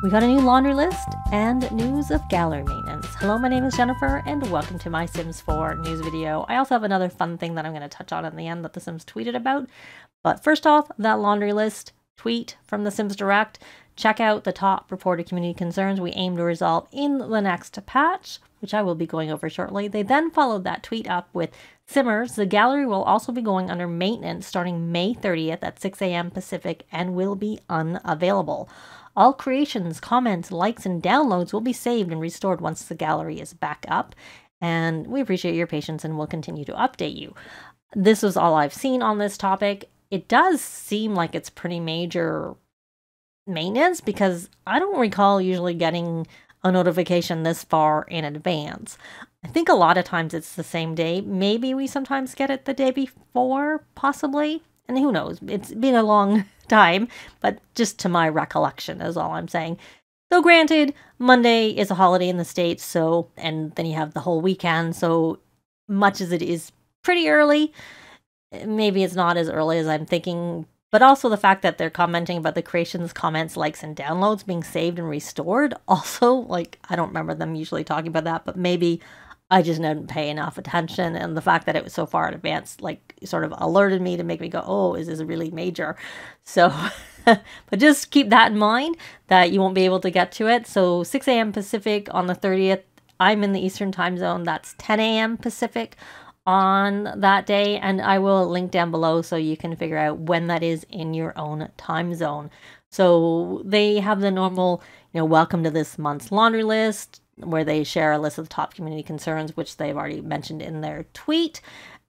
We got a new laundry list and news of gallery maintenance. Hello, my name is Jennifer and welcome to my Sims 4 news video. I also have another fun thing that I'm going to touch on in the end that The Sims tweeted about. But first off, that laundry list tweet from The Sims Direct. Check out the top reported community concerns we aim to resolve in the next patch, which I will be going over shortly. They then followed that tweet up with Simmers. The gallery will also be going under maintenance starting May 30th at 6 a.m. Pacific and will be unavailable. All creations, comments, likes, and downloads will be saved and restored once the gallery is back up. And we appreciate your patience and will continue to update you. This was all I've seen on this topic. It does seem like it's pretty major maintenance because I don't recall usually getting a notification this far in advance. I think a lot of times it's the same day. Maybe we sometimes get it the day before, possibly. And who knows? It's been a long time, but just to my recollection is all I'm saying. So granted, Monday is a holiday in the States, so, and then you have the whole weekend, so much as it is pretty early, maybe it's not as early as I'm thinking, but also the fact that they're commenting about the creations, comments, likes, and downloads being saved and restored. Also, like, I don't remember them usually talking about that, but maybe I just didn't pay enough attention, and the fact that it was so far in advance, like, sort of alerted me to make me go, oh, is this really major? So, but just keep that in mind, that you won't be able to get to it. So 6 a.m. Pacific on the 30th, I'm in the Eastern time zone, that's 10 a.m. Pacific on that day, and I will link down below so you can figure out when that is in your own time zone. So they have the normal, welcome to this month's laundry list, where they share a list of the top community concerns, which they've already mentioned in their tweet.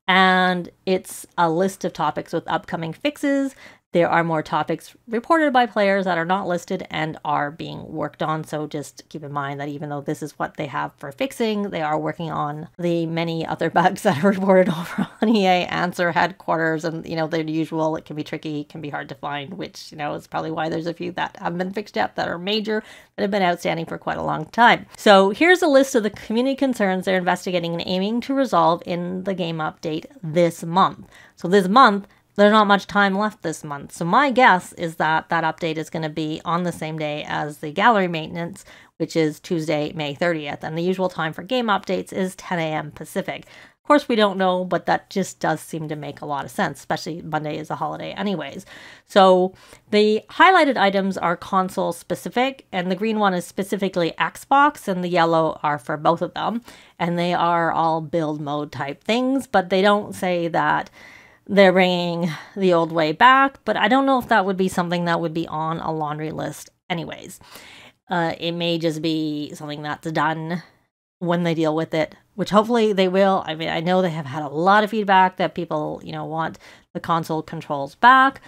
And it's a list of topics with upcoming fixes. There are more topics reported by players that are not listed and are being worked on. So just keep in mind that even though this is what they have for fixing, they are working on the many other bugs that are reported over on EA Answer headquarters. And, the usual, it can be tricky, it can be hard to find, which, is probably why there's a few that haven't been fixed yet that are major, that have been outstanding for quite a long time. So here's a list of the community concerns they're investigating and aiming to resolve in the game update this month. So this month, there's not much time left this month. So my guess is that that update is going to be on the same day as the gallery maintenance, which is Tuesday, May 30th. And the usual time for game updates is 10 a.m. Pacific. Of course, we don't know, but that just does seem to make a lot of sense, especially Monday is a holiday anyways. So the highlighted items are console specific, and the green one is specifically Xbox, and the yellow are for both of them. And they are all build mode type things, but they don't say that they're bringing the old way back, but I don't know if that would be something that would be on a laundry list anyways. It may just be something that's done when they deal with it, which hopefully they will. I mean, I know they have had a lot of feedback that people, want the console controls back.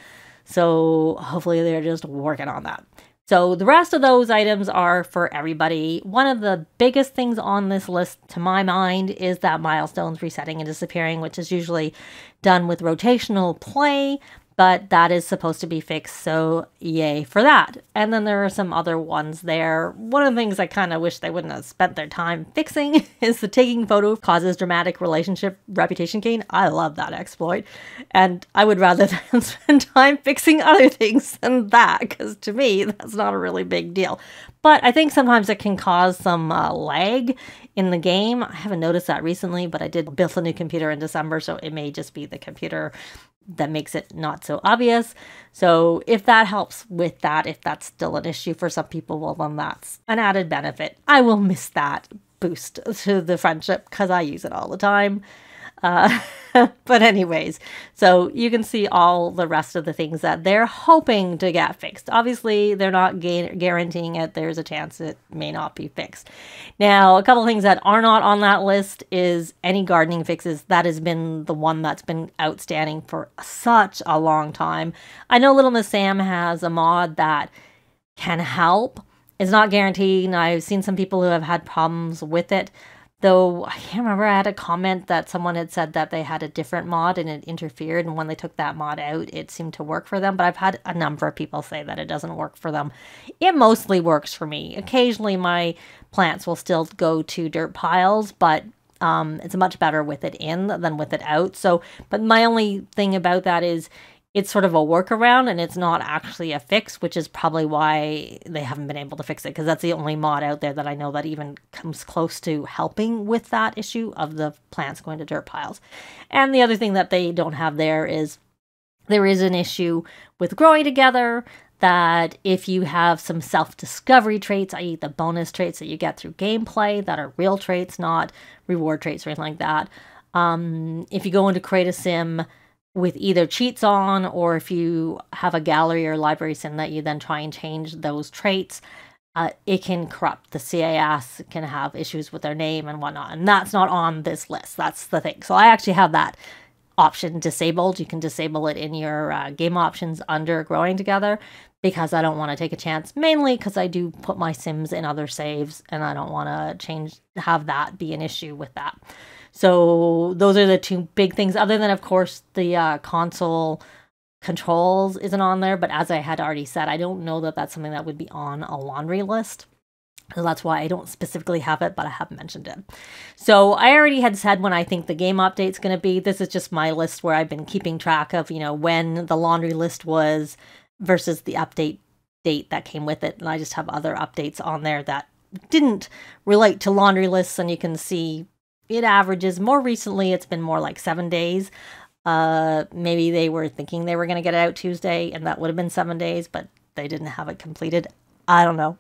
So hopefully they're just working on that. So the rest of those items are for everybody. One of the biggest things on this list, to my mind, is that milestones resetting and disappearing, which is usually done with rotational play, but that is supposed to be fixed, so yay for that. And then there are some other ones there. One of the things I kind of wish they wouldn't have spent their time fixing is the taking photo causes dramatic relationship reputation gain. I love that exploit, and I would rather than spend time fixing other things than that, because to me, that's not a really big deal. But I think sometimes it can cause some lag in the game. I haven't noticed that recently, but I did build a new computer in December, so it may just be the computer that makes it not so obvious. So if that helps with that, if that's still an issue for some people, well, then that's an added benefit. I will miss that boost to the friendship because I use it all the time. But anyways, so you can see all the rest of the things that they're hoping to get fixed. Obviously, they're not guaranteeing it. There's a chance it may not be fixed. Now, a couple things that are not on that list is any gardening fixes. That has been the one that's been outstanding for such a long time. I know Little Miss Sam has a mod that can help. It's not guaranteed, and I've seen some people who have had problems with it. Though, I can't remember, I had a comment that someone had said that they had a different mod and it interfered, and when they took that mod out, it seemed to work for them. But I've had a number of people say that it doesn't work for them. It mostly works for me. Occasionally, my plants will still go to dirt piles, but it's much better with it in than with it out. So, but my only thing about that is it's sort of a workaround and it's not actually a fix, which is probably why they haven't been able to fix it, because that's the only mod out there that I know that even comes close to helping with that issue of the plants going to dirt piles. And the other thing that they don't have there is an issue with growing together, that if you have some self-discovery traits, i.e. the bonus traits that you get through gameplay that are real traits, not reward traits or anything like that, if you go into create a sim with either cheats on, or if you have a gallery or library sim that you then try and change those traits, it can corrupt the CAS, can have issues with their name and whatnot, and that's not on this list. That's the thing. So I actually have that option disabled. You can disable it in your game options under growing together, because I don't want to take a chance, mainly because I do put my sims in other saves and I don't want to have that be an issue with that. So those are the two big things, other than, of course, the console controls isn't on there. But as I had already said, I don't know that that's something that would be on a laundry list. So that's why I don't specifically have it, but I have mentioned it. So I already had said when I think the game update's going to be. This is just my list where I've been keeping track of, when the laundry list was versus the update date that came with it. And I just have other updates on there that didn't relate to laundry lists. And you can see it averages. More recently, it's been more like 7 days. Maybe they were thinking they were going to get it out Tuesday, and that would have been 7 days, but they didn't have it completed. I don't know.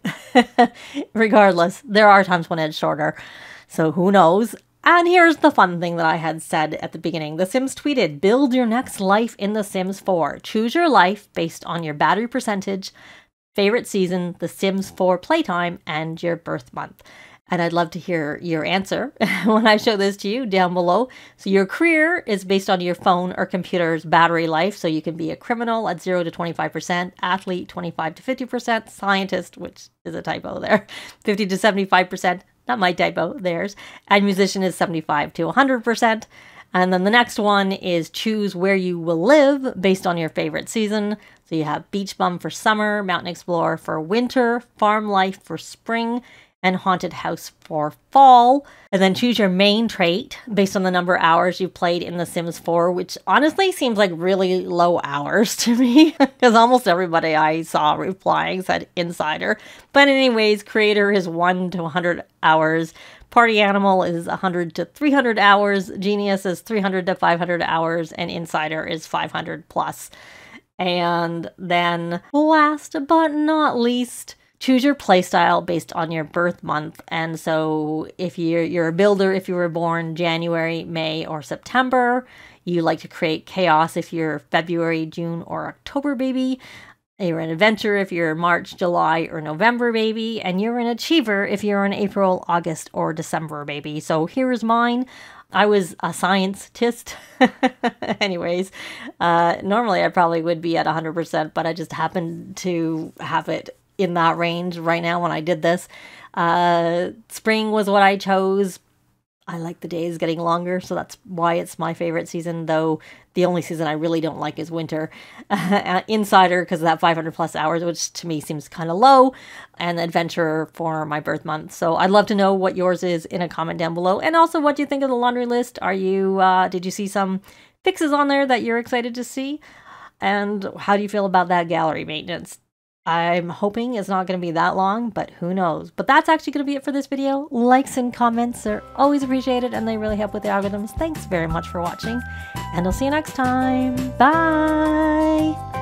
Regardless, there are times when it's shorter, so who knows? And here's the fun thing that I had said at the beginning. The Sims tweeted, build your next life in The Sims 4. Choose your life based on your battery percentage, favorite season, The Sims 4 playtime, and your birth month. And I'd love to hear your answer when I show this to you down below. So your career is based on your phone or computer's battery life. So you can be a criminal at 0 to 25%, athlete 25 to 50%, scientist, which is a typo there, 50 to 75%, not my typo, theirs, and musician is 75 to 100%. And then the next one is choose where you will live based on your favorite season. So you have beach bum for summer, mountain explorer for winter, farm life for spring, and haunted house for fall. And then choose your main trait based on the number of hours you've played in The Sims 4, which honestly seems like really low hours to me, because almost everybody I saw replying said insider. But anyways, creator is 1 to 100 hours. Party animal is 100 to 300 hours. Genius is 300 to 500 hours. And insider is 500 plus. And then last but not least, choose your playstyle based on your birth month. And so if you're a builder, if you were born January, May, or September, you like to create chaos if you're February, June, or October baby. You're an adventurer if you're March, July, or November baby. And you're an achiever if you're an April, August, or December baby. So here's mine. I was a scientist. Anyways, normally I probably would be at 100%, but I just happened to have it in that range right now when I did this. Spring was what I chose. I like the days getting longer, so that's why it's my favorite season, though the only season I really don't like is winter. Insider, because of that 500 plus hours, which to me seems kind of low, and adventurer for my birth month. So I'd love to know what yours is in a comment down below. And also, what do you think of the laundry list? Did you see some fixes on there that you're excited to see? And how do you feel about that gallery maintenance? I'm hoping it's not going to be that long, but who knows? But that's actually going to be it for this video. Likes and comments are always appreciated, and they really help with the algorithms. Thanks very much for watching, and I'll see you next time. Bye!